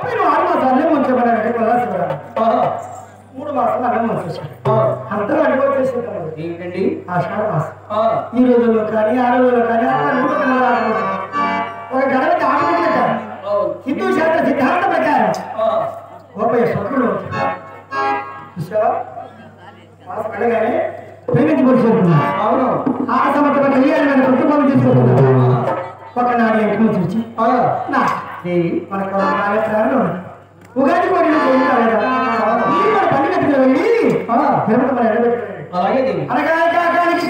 మీరు 6 మాసాలే మంచిగా మూడు మాసాలు అన్నం వచ్చేసారు అందరూ అడిగొచ్చేసారు ఏంటండి ఆషాఢ మాసం ఈ రోజుల్లో కానీ ఆ రోజుల్లో కానీ ఒక గడవకి ఆటలు పెట్టారు హిందూ శాస్త్ర సిద్ధాంత ప్రకారం గోపయ్య స్వప్నుడు చూసావా మాసం వెళ్ళగానే ప్రేమించి పరిశోధున్నారు అవును ఆ సమర్థ కళ్యాణ కుటుంబం తీసుకుంటున్నారు ఒకనాడు ఎక్కువ చూచి నా దేవి మన కార్యక్రమాలు ఉగాది కోరిన మన పండుగ వెళ్ళి తిరుమల ఎడబెట్టారు అలాగే అనగా కాకానికి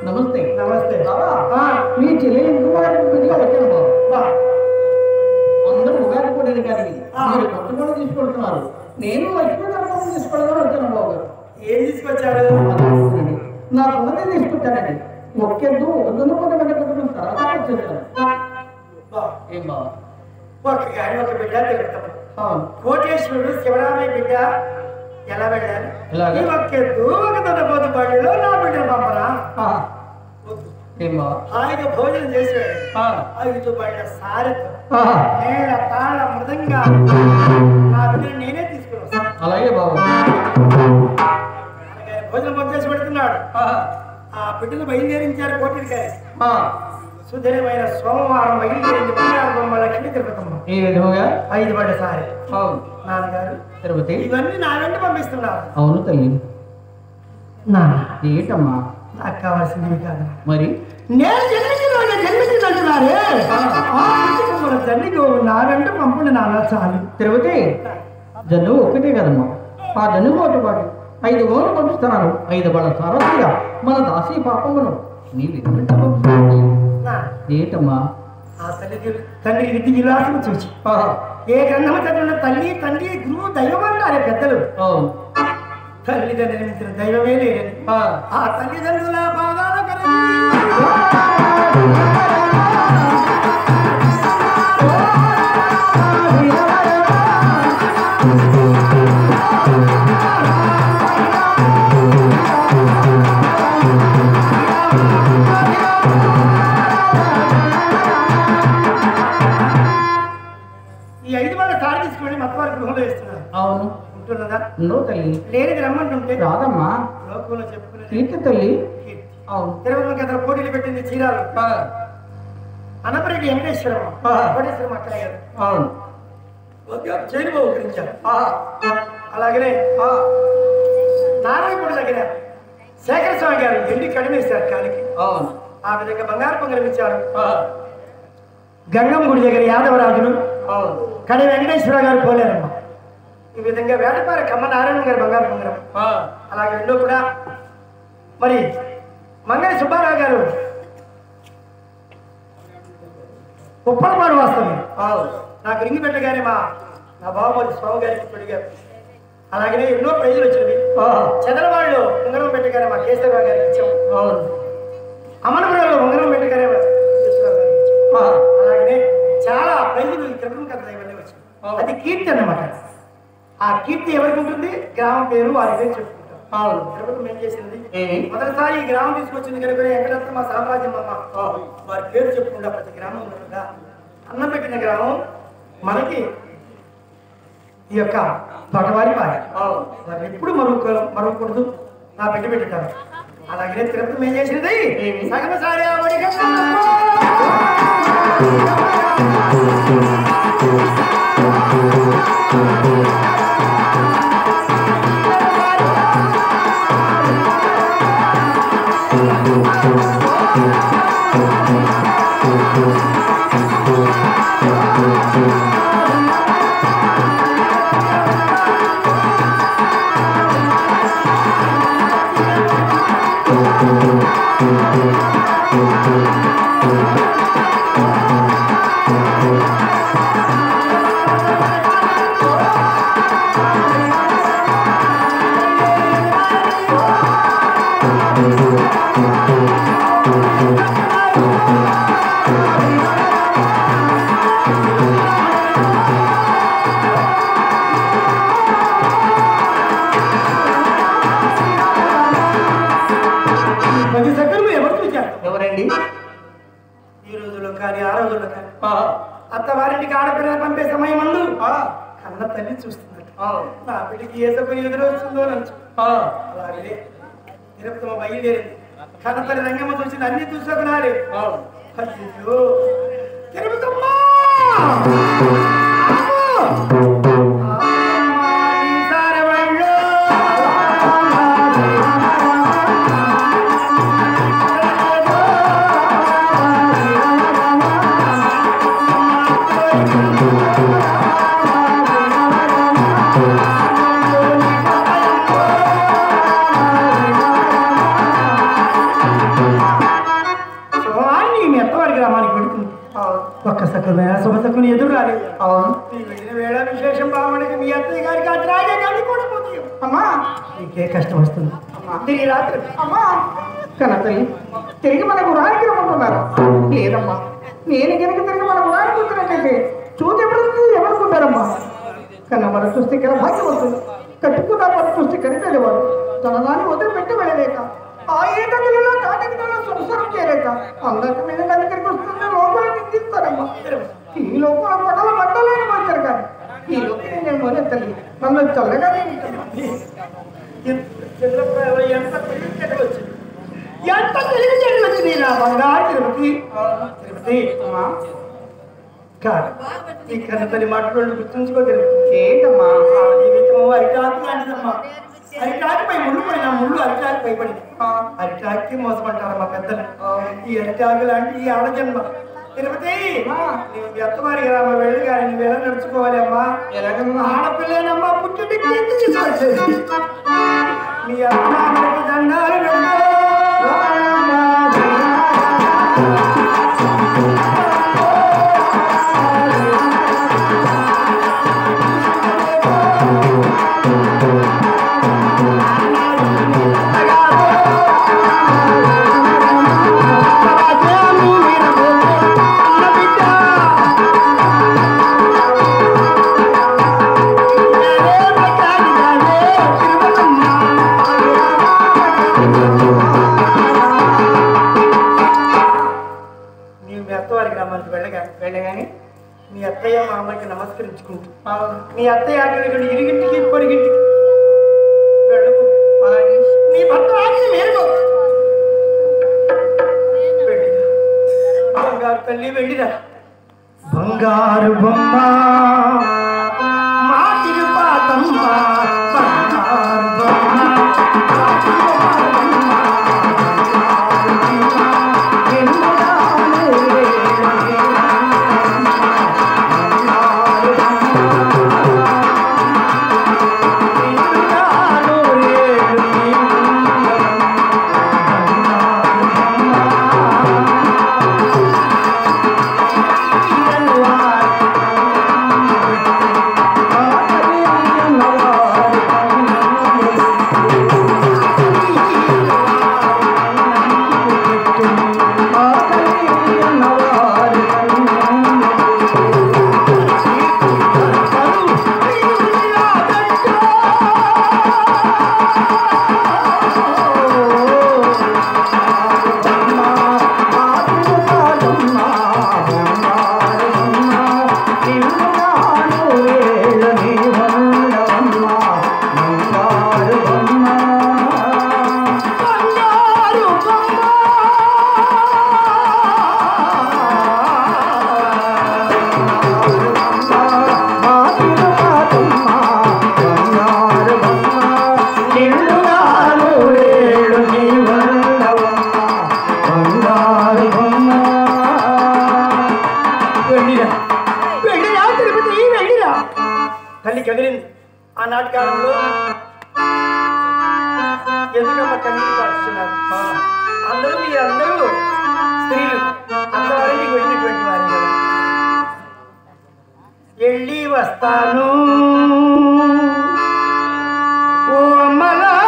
నమస్తే నమస్తే మీ చెల్లి వచ్చాను బాబు అందరూ ఉగాది కోరిన కానీ మీరు కొత్త కూడా తీసుకుంటున్నారు నేను లక్ష్మీనారాయణ తీసుకోవడం వచ్చాను బాబు గారు ఏం తీసుకొచ్చారు నాకు ఉన్నదే తీసుకొచ్చానండి ఒక్కెద్దు వద్దునుకున్న వెంటనే తర్వాత వచ్చేసాను ఏం బాబా ఒక గారి ఒక బిడ్డ తిరుగుతాం కోటేశ్వరుడు శివరామయ్య బిడ్డ ఎలా వెళ్ళాలి ఒక్కెద్దు ఒక తొడపోతు బడిలో నా బిడ్డ పంపరా హాయిగా భోజనం చేసాడు ఐదు బయట సారెతో నేల తాళ మృదంగా నా బిడ్డను నేనే తీసుకున్నాను అలాగే బాబు భోజనం చేసి పెడుతున్నాడు ఆ బిడ్డను బయలుదేరించారు కోటికాయ సుదీర్ఘమైన సోమవారం బయలుదేరింది బంగారు లక్ష్మీ తిరుపతమ్మ ఈ విధముగా 5 బయట సారి నాన్నగారు తిరుపతి ఇవన్నీ నా వెంట పంపిస్తున్నారు అవును తల్లి నాన్న ఏటమ్మా నాకు కావాల్సింది కాదు మరి నేను జన్మించినట్టున్నారే జన్మికి నా వెంట పంపండి నాన్న చాలు తిరుపతి జన్ను ఒక్కటే కదమ్మా ఆ జన్నుతో పాటు 5 ఓళ్ళు పంపిస్తున్నాను 5 బళ్ళ సారథిగా మన దాసి పాపమును నీవు ఏటమ్మా ఆ తండ్రి విద్య విలాసం చూసి ఏ గ్రంథం చదివిన తల్లి తండ్రి గురువు దైవం అంటారే పెద్దలు తల్లిదండ్రులు మిత్రులు దైవమే లేదని ఆ తల్లిదండ్రుల పాదాల ఈ 5 వాళ్ళ సారి తీసుకొని మతవారి గృహంలో వేస్తున్నారు అవును నువ్వు తల్లి లేనిది రమ్మంటుంటే రాదమ్మా లోకంలో చెప్పుకునే కీర్తి తల్లి అవును తిరుమలకి అతను పోటీలు పెట్టింది చీరాలు అనపరెడ్డి వెంకటేశ్వరం కోటేశ్వరం అక్కడే గారు అవును జైలు బహుకరించారు అలాగనే నారాయణపూడి దగ్గర శేఖర స్వామి గారు ఎండి కడిమేశారు కాలికి అవును ఆ విధంగా బంగారు పొంగలం ఇచ్చారు గంగమ్మ గుడి దగ్గర యాదవరాజులు కడి వెంకటేశ్వర గారు పోలేరమ్మ ఈ విధంగా వేటపార కమ్మ నారాయణ గారు బంగారు పొంగరం అలాగే రెండో కూడా మరి మంగళ సుబ్బారావు గారు ఉప్పలపాడు వాస్తవం నాకు రింగి పెట్టగానే నా బాబు స్వామి గారికి పెడిగారు అలాగనే ఎన్నో ప్రైజులు వచ్చినవి చంద్రబాడులో ఉంగరం పెట్టగానే మా కేశవరావు గారికి ఇచ్చాం అమనపురంలో ఉంగరం పెట్టగానే అలాగనే చాలా ప్రైజులు తిరుపతి కథ ఇవన్నీ వచ్చాయి అది కీర్తి అన్నమాట ఆ కీర్తి ఎవరికి ఉంటుంది గ్రామం పేరు వారి పేరు చెప్పుకుంటాం తిరుపతి ఏం చేసింది మొదటిసారి ఈ గ్రామం తీసుకొచ్చింది కనుక వెంకటరత్న మా సామ్రాజ్యం అమ్మ వారి పేరు చెప్పుకుంటా ప్రతి గ్రామం ఉన్నట్టుగా అన్నం పెట్టిన గ్రామం మనకి ఈ యొక్క తోటవారి పారి వారు ఎప్పుడు మరొకూడదు నా పెట్టి పెట్టారు అలాగే తిరుపతి ఏం చేసినది సగమసారి అత్తవారింటికి ఆడపిల్లలు పంపే సమయం ముందు కన్న తల్లి చూస్తున్నట్టు నా బిడ్డకి ఏ సభ ఎదురు వస్తుందో నచ్చు అలాగే తిరుపతి బయలుదేరింది. కన్న తల్లి రంగమ్మ చూసింది, అన్ని చూసుకున్నారే. అయ్యో తిరుపతమ్మా ఒక్క సకలమైన శుభసకుని ఎదురు రాలేదు. వెళ్ళిన వేళ విశేషం బాగుండేది. మీ అత్తయ్య గారికి అట్లాగే కానీ కూడా పోతాయి. అమ్మా నీకే కష్టం వస్తుంది. తిరిగి రాత్రి అమ్మా కన్నతల్లి తిరిగి మన గురానికి రమ్మంటున్నారు. లేదమ్మా, నేను కనుక తిరిగి మన గురానికి వచ్చినట్టయితే చూసి ఎవరుకుంటారమ్మా. కన్నా మన చూస్తే ఇక్కడ భాగ్యం వస్తుంది. కట్టుకున్న మన చూస్తే కనిపెట్టేవారు తనదాన్ని వదిలిపెట్టి వెళ్ళలేక ఆ ఏటలో కాటకిలో సంసారం చేయలేక అందరికి మీద దగ్గరికి వస్తుంటే లోపల నిందిస్తారమ్మా. ఈ లోపల పడవ పట్టలేని వచ్చారు కానీ ఈ లోపల నేను మొదలు తల్లి నన్ను చల్లగా ఎంత తెలివితేటలు వచ్చింది నా బంగారు తిరుపతి. తిరుపతి కాదు ఈ కన్న తల్లి మాటలు గుర్తుంచుకో. తిరుపతి ఏంటమ్మా జీవితం అరిటాకు లాంటిదమ్మా. అరిటాకుపై ముళ్ళు పడిన ముళ్ళు అరిటాకు పై పడింది. అరిటాకి మోసమంటారమ్మా పెద్దలు. ఈ అరిటాకు లాంటి ఈ ఆడజన్మ. తిరుపతి నీవు ఎత్తవారి రామ వెళ్ళి కానీ నువ్వు ఎలా నడుచుకోవాలి అమ్మా. ఆడపిల్లేనమ్మా పుట్టింటికి మీ అత్తమామలకి దండాలు వెళ్ళగానే మీ అత్తయ్య మామకి నమస్కరించుకుంటూ మీ అత్తయ్య ఇక్కడ ఇరిగింటికి పొరిగింటికి వెళ్ళకు. నీ భర్త ఆగి మేలుకో. వెళ్ళిరా బంగారు తల్లి, వెళ్ళిరా. బంగారు బొమ్మ మా తిరుపాతమ్మ, బంగారు బొమ్మ తల్లి కదిలింది. ఆనాటి కాలంలో ఎందుకమ్మ కన్నీరు కాస్తున్నారు? అందరూ మీరందరూ స్త్రీలు అత్తవారికి వెళ్ళినటువంటి వారు కదా. వెళ్ళి వస్తాను ఓ అమ్మలారా,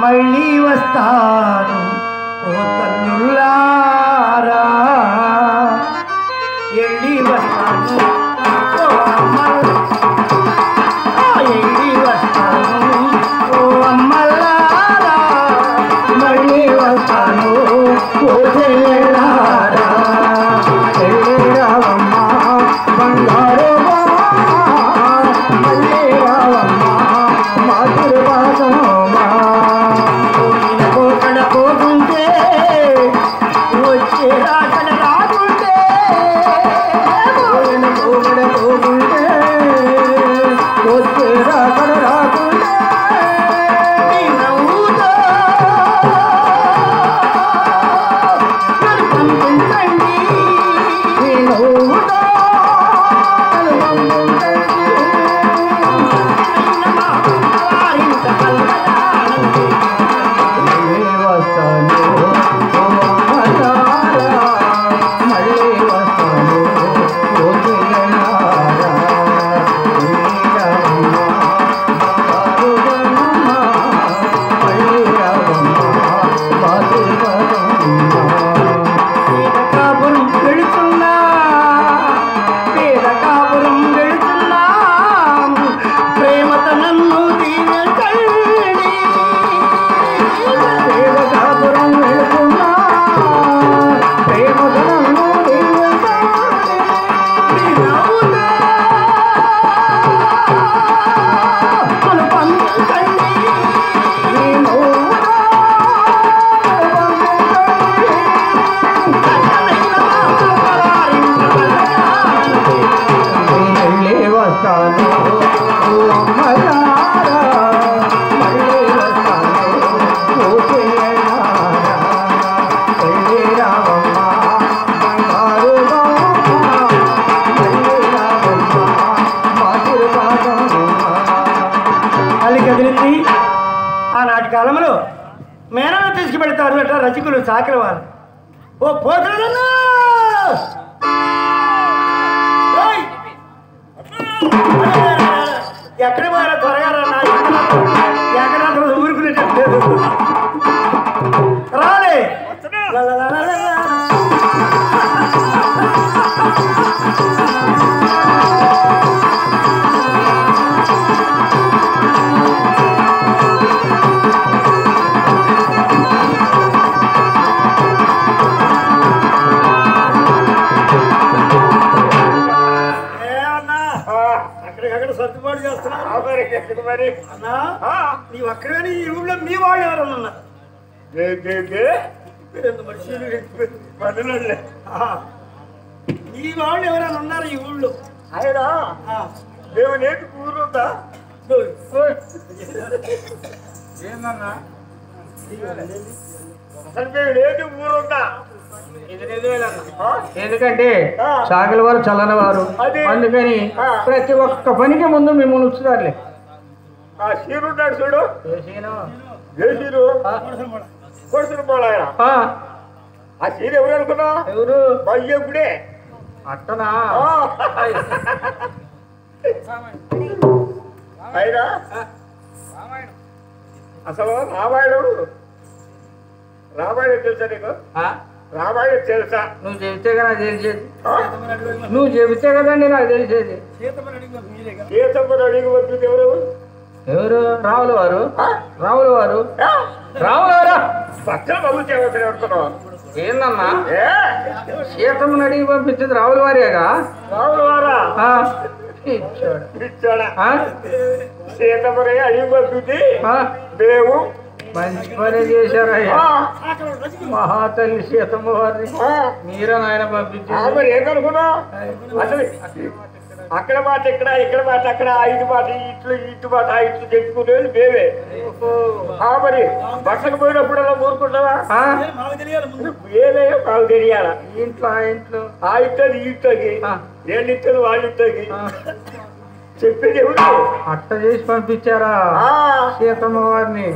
మళ్ళీ వస్తాను ఓ తల్లులారా, వెళ్ళి వస్తాను ఓ అమ్మలారా, వెళ్ళి వస్తాను ఓ అమ్మలారా, మళ్ళీ వస్తాను. కళాకారులు అట రచకులు చాకలి వాళ్ళు. ఓ పోతున్నా ఎక్కడ పోయారా త్వరగా ఎక్కడ ఊరుకునేటట్టు రాలే. సర్దుబాటు చేస్తున్నా మరి అన్నా. నీ ఒక్కడని ఈ ఊళ్ళో మీ వాళ్ళు ఎవరన్నా ఈ వాళ్ళు ఎవరైనా ఉన్నారు ఈ ఊళ్ళో? అయినా మేము నేటి ఊరుందా ఏందన్నా? అసలు మేము నేటి ఊరుందా? ఎందుకంటే చాకలి వారు చల్లని వారు, అందుకని ప్రతి ఒక్క పనికి ముందు మిమ్మల్ని ఉంచుతారులే. సీరుంటాడు చూడు, జయసీరు కొడుతున్న పోలాయన. ఆ సీరు ఎవరు అనుకున్నా? ఎవరు? బయ్యప్పుడే అట్టనా? అయినా అసలు రామాయణం తెలుసా నీకు? రామాయణం తెలుసా? నువ్వు చెబితే కదా తెలిసేది. నువ్వు చెబితే కదండి నాకు తెలిసేది. సీతమ్మని అడిగి వచ్చింది ఎవరు? ఎవరు? రావుల వారు. రావుల వారు. రావుల వారు పక్కన బాబు చేయవలసిన అనుకున్నావు. ఏందన్నా సీతమ్మని అడిగి పంపించింది రావుల వారేగా? రావుల వారా? సీతమ్మని అడిగి పంపింది మేము. మంచి పని చేశారయ్యా మహాతల్లి సీతమ్మ వారిని. మీరా నాయన పంపించారు. మరి ఏంటనుకున్నా? అసలు అక్కడ మాట ఇక్కడ మాట అక్కడ, ఐదు మాట ఇటు మాట ఇట్లు చెప్పుకునేది మేమే. మరి బట్టకు పోయినప్పుడు అలా ఊరుకుంటావా? ఏదైనా మాకు తెలియాలా? ఇంట్లో ఆ ఇంట్లోది ఈ ఇంట్లోకి, నేను ఇంట్లో వాళ్ళ ఇంట్లోకి చెప్పేది ఎవరు? అట్ట చేసి పంపించారా సీతమ్మ వారిని?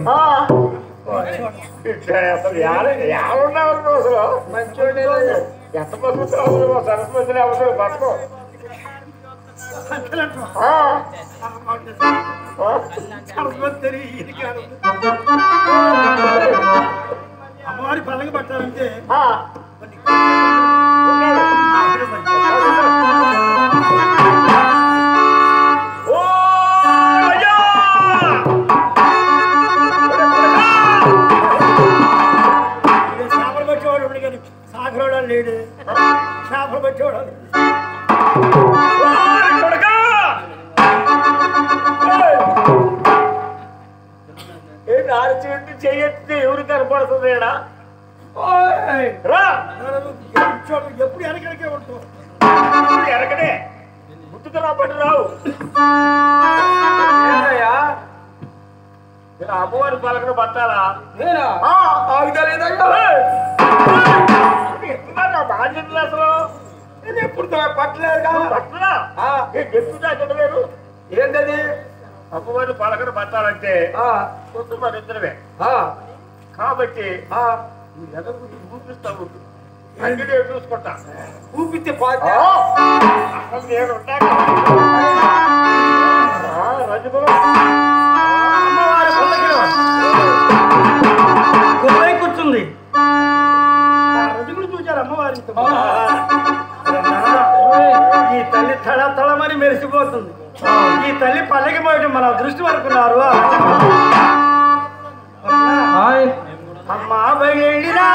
అసలు ఎవరున్నావు అసలు? మంచోడే. ఎంత బతుకుతావు? సరస్వతిని అవసరం బతుకో. అమ్మవారి పల్లకి పట్టాలంటే చేపలు పట్టేవాడు కానీ సాగరోడా లేడు. చేపలు పట్టేవాడు చెయ్యి ఎవరు కనపడుతుంది? ఎప్పుడు వెనకడికే ఉంటావు. వెనకడే గుర్తుకు రాబట్టి రావు. అమ్మవారి పలకన పట్టాలా? బాధ్యతలు అసలు నేను ఎప్పుడు పట్టలేదు. పట్టలా చెప్తున్నా చెప్పలేదు. ఏంటది? అమ్మవారిని పలకన పట్టాలంటే కొంచెం మన ఇద్దరమే కాబట్టి ఊపిస్తా ఉంటుంది. అన్ని నేను చూసుకుంటా. ఊపిస్తే నేను అమ్మవారి పల్లకిలో కూర్చుంది. రజుగులు చూచారు అమ్మవారి. ఈ తల్లి తళమని మెరిసిపోతుంది. ఈ తల్లి పల్లకి పోయటం మన దృష్టి అనుకున్నారు. అమ్మా బయలురా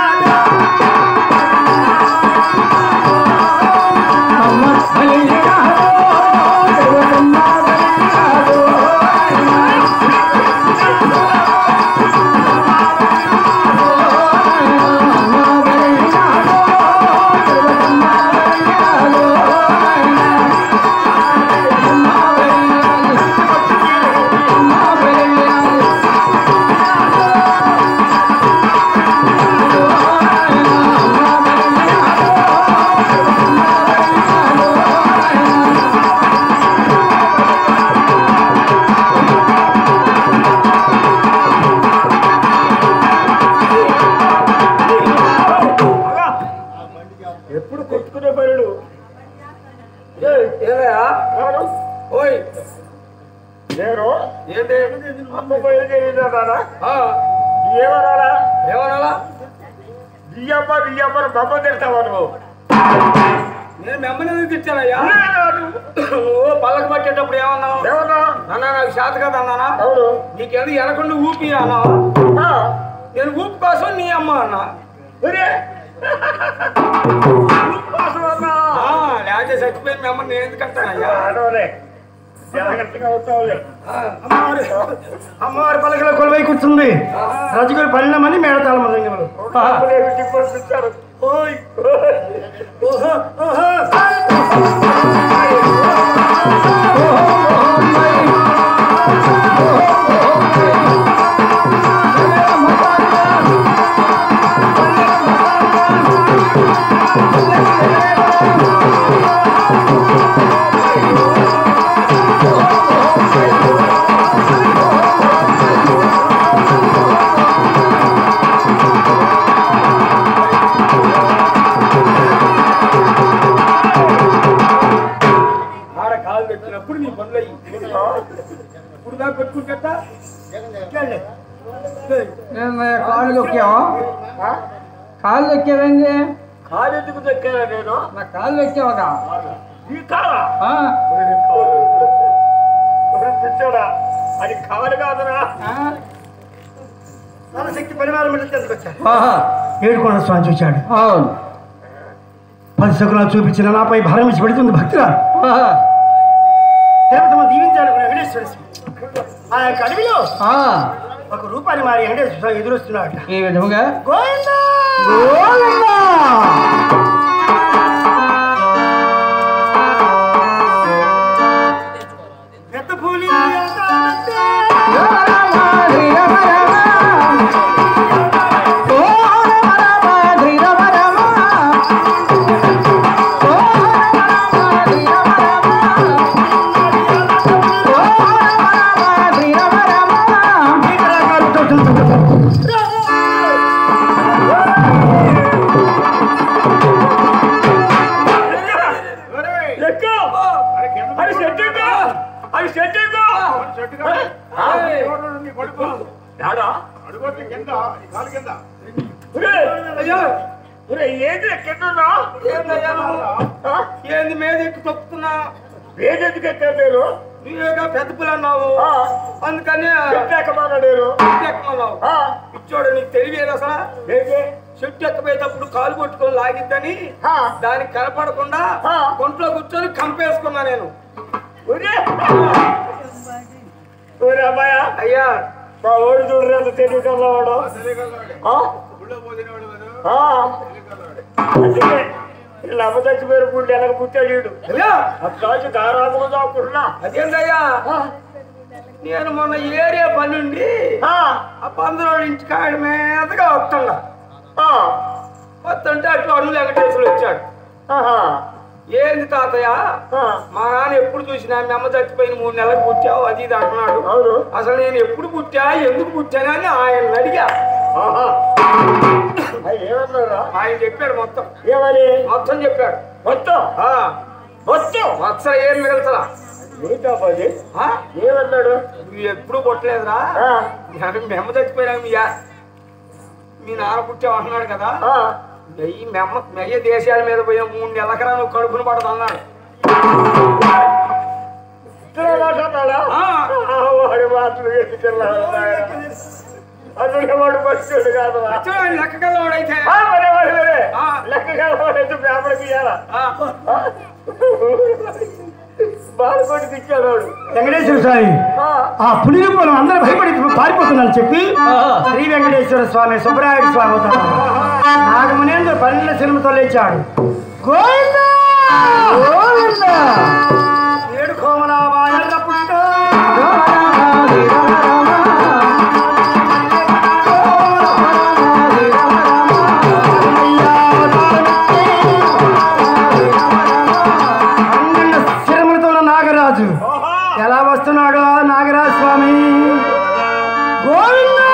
నేను ఏంటి అమ్మ బయలుదేరినా ఏమనాలా ఏమనాలా బియ్యమ్మ బొమ్మ తిడతావా నువ్వు? నేను మెమ్మని తిట్టానయ్యా. నువ్వు పళ్ళకు పట్టేటప్పుడు ఏమన్నావు? అన్నా నాకు శాత కదా అన్నానా? నీకెందుకు వెనకుండా ఊపి అన్నావు. నేను ఊపి కోసం నీ అమ్మ అన్నా. లేకపోతే చచ్చిపోయింది మెమ్మ నేను ఎందుకు అంటానయ్యా? అమ్మవారి పలకలో కొలువై కూర్చుంది రజగులు పరిణామని మేడతాళం పెట్టినప్పుడు నీ పనులు ఇప్పుడు దాకా పెట్టుకుంటా కాళ్ళు దొక్కావా? కాళ్ళు దొక్కావేంది? కాలు ఎందుకు దొక్కానా నేను? నా కాళ్ళు దొక్కావా? ఈ కాలా పిచ్చాడా? అది కాలు కాదురా. శక్తి పరిమాణం ఎందుకు వచ్చాడు? ఏడుకొండ స్వామి చూచాడు. 10 శకునాలు చూపించిన నాపై భారం ఇచ్చి పెడుతుంది భక్తురా. దేవతను దీవించాడు వెంకటేశ్వర స్వామి. ఆ యొక్క అడవిలో ఒక రూపాన్ని మారి వెంకటేశ్వర స్వామి ఎదురొస్తున్నాడు. ఈ విధముగా గోవిందా పెద్ద పూలి ఏంది మీద ఎక్కి తొక్కుతున్నా? ఏదెందుకు ఎక్కారు నేను? నువ్వేగా పెద్ద పిల్ల అన్నావు, అందుకని ఇచ్చోడు. నీకు తెలియదు అసలు చెట్టు ఎక్కపోయేటప్పుడు కాలు కొట్టుకొని లాగిద్దని దానికి కనపడకుండా కొంట్లో కూర్చొని కంపేసుకున్నా నేను. అమ్మాయా అయ్యా మా ఓడి చూడరు అంత తెలియకల్లావాడు. వీళ్ళు అమ్మ చచ్చిపోయారు గుండె ఎలాగ పుట్టాడు అట్లా దారాముగా దాక్కున్నా. అదేంటయ్యా నేను మొన్న ఏరియా పనుండి ఆ 15 ఇంటి కాడి మీదగా వస్తున్నా. వస్తుంటే అటు అడుగు వెంకటేశ్వరులు వచ్చాడు. ఏంది తాతయ్య మా నాన్న ఎప్పుడు చూసినా మీ అమ్మ చచ్చిపోయిన 3 నెలలకు పుట్టావు అది ఇది అంటున్నాడు. అసలు నేను ఎప్పుడు పుట్టా ఎందుకు పుట్టానని ఆయన అడిగా. ఆయన చెప్పాడు మొత్తం. ఏమని? మొత్తం చెప్పాడు. మొత్తం మొత్తం ఏం మిగల్చలా. ఏమన్నాడు? నువ్వు ఎప్పుడు పుట్టలేదురా, మీ అమ్మ చచ్చిపోయినా మీ నాన్న పుట్టావు అంటున్నాడు కదా. మెయ్య దేశాల మీద పోయా 3 నెలలకరా నువ్వు కడుపును పడదు అన్నాడు. వాడి మాటలు వాడు పచ్చాడు కాదు. లెక్కగలవాడైతే లెక్కగలవాడైతే పేపర్ తీయాలా? బాలకోటికి ఇచ్చాడు వాడు. వెంకటేశ్వర స్వామి ఆ పులి రూపంలో అందరూ భయపడి పారిపోతున్నాను చెప్పి శ్రీ వెంకటేశ్వర స్వామి సుబ్రాయుడు స్వామి అవుతాడు. నాగమునేంద్ర 12 సినిమాతో లేచాడు. గోవిందా గోవిందా ఏడు కోమలావా ఎర్ర పుట్ట ఎలా వస్తున్నాడు నాగరాజ స్వామి? గోవిందా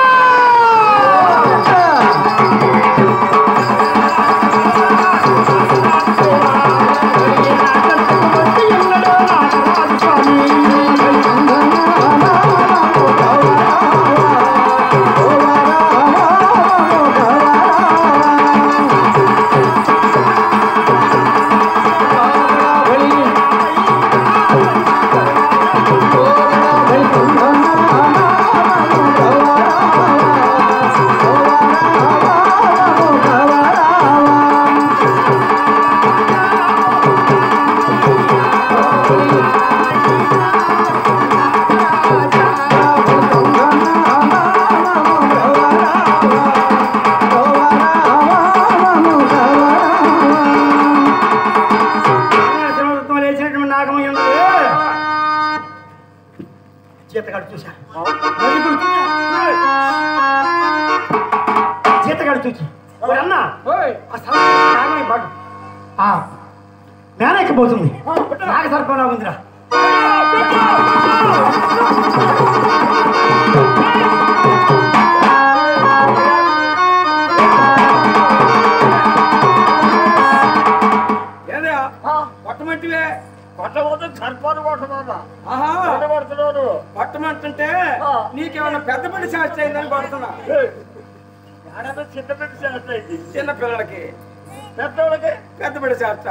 నాగరాజ స్వామి చూచి అన్నా మేనెక్కిపోతుంది నాకు సర్పంలా ఉందిరా పట్టమంటివే పట్టబోతే సర్పాన్ని కొడుతున్నాను పట్టమంటుంటే నీకేమన్నా పెద్ద పని శాస్త్రం అయిందని కొడుతున్నా చిన్న పెద్ద శాస్త్రం అయింది చిన్న పిల్లలకి పెద్దోళ్ళకి పెద్ద పడి శాస్త్ర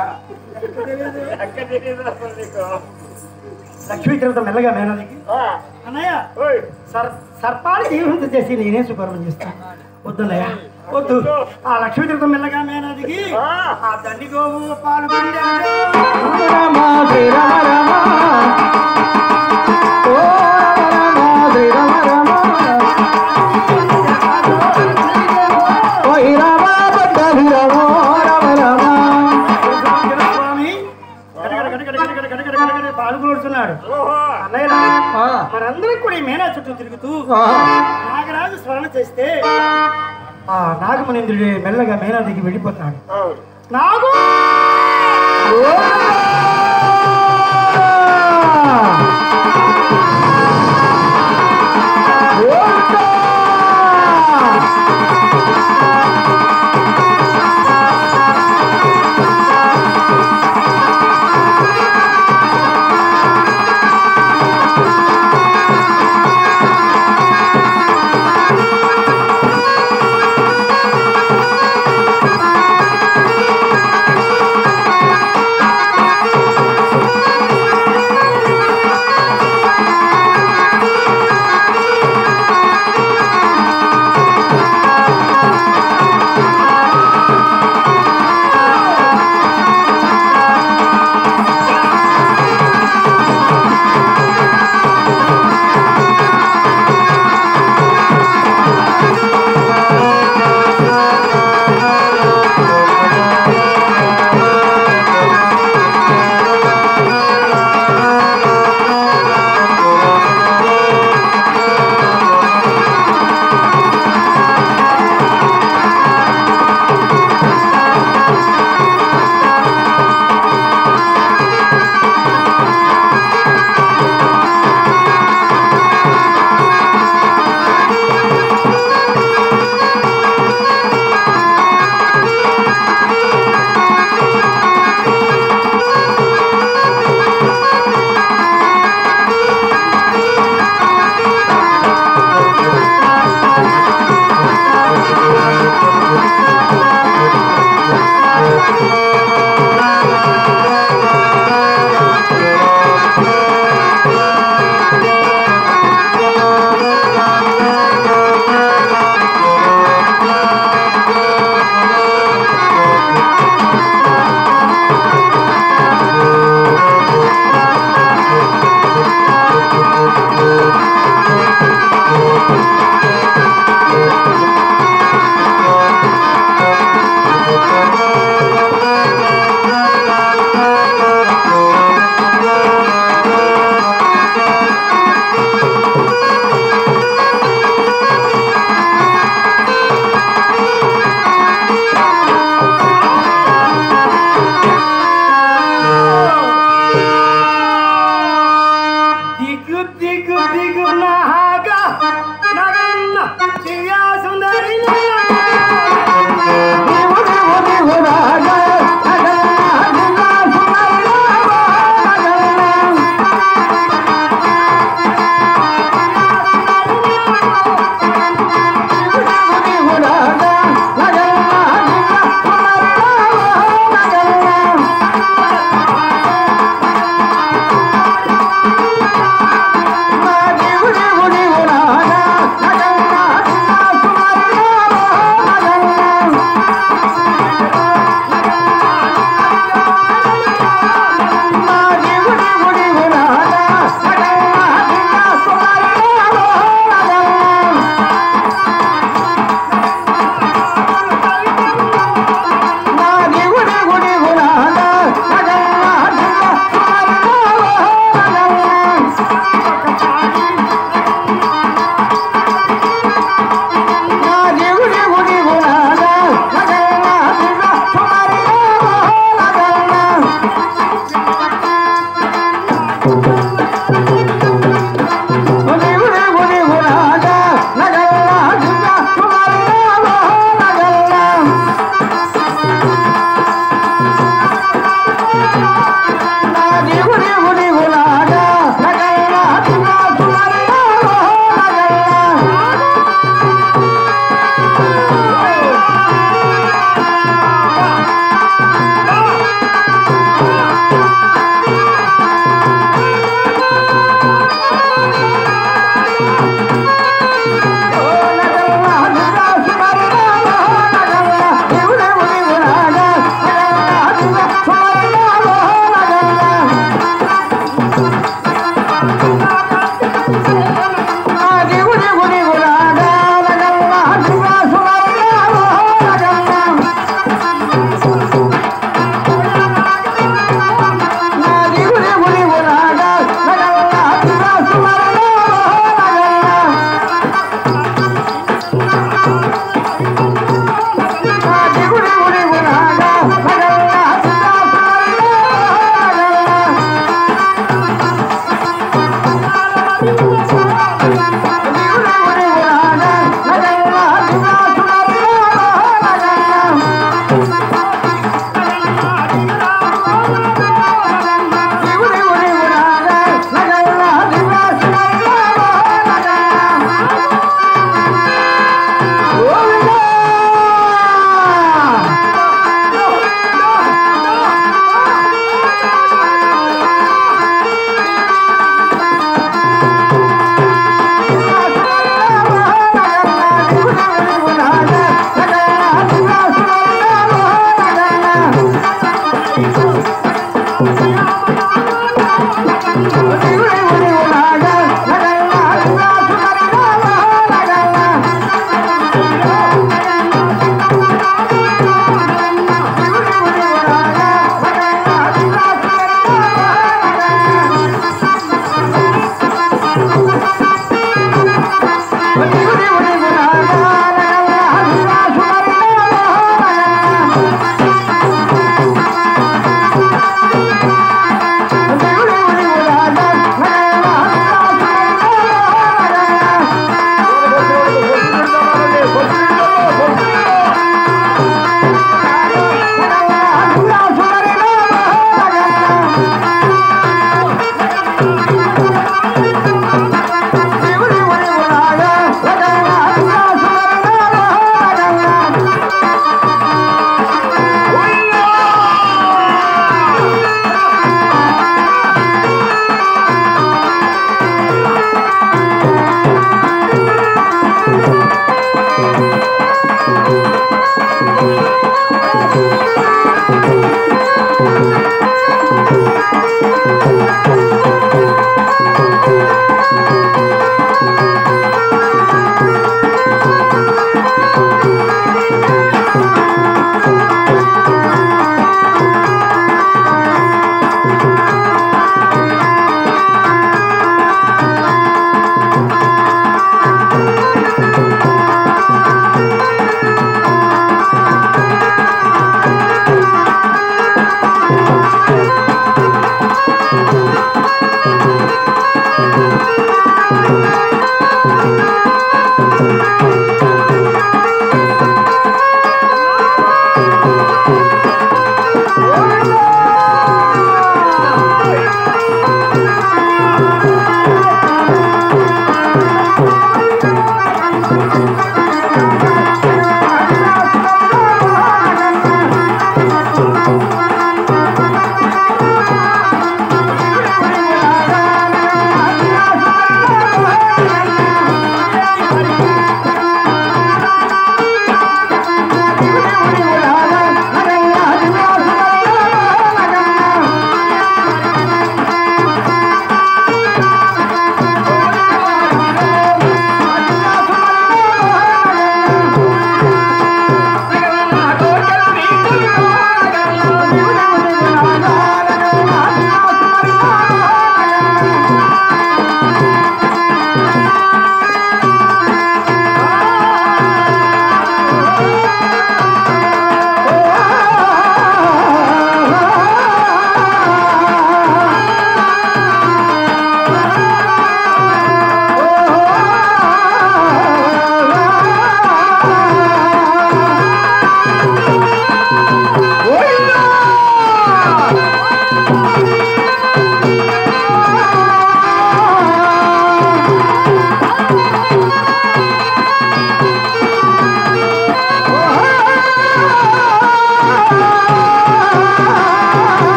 లక్ష్మీ తిరుగుతా మెల్లగా మేనదికి అన్నయ్య సర్పాన్ని జీవితం చేసి నేనే సుపర్వం చేస్తాను వద్దున్నయ్య వద్దు ఆ లక్ష్మీ తిరుగుతా మెల్లగా మేనదికి ఆ దండి గోవు పాలు పాల్గొడుతున్నాడు అన్నయ్య మనందరం కూడా ఈ మేనా చుట్టూ తిరుగుతూ నాగరాజు స్మరణ చేస్తే ఆ నాగమనేంద్రుడి మెల్లగా మేనా దిగి వెళ్ళిపోతాడు నాగు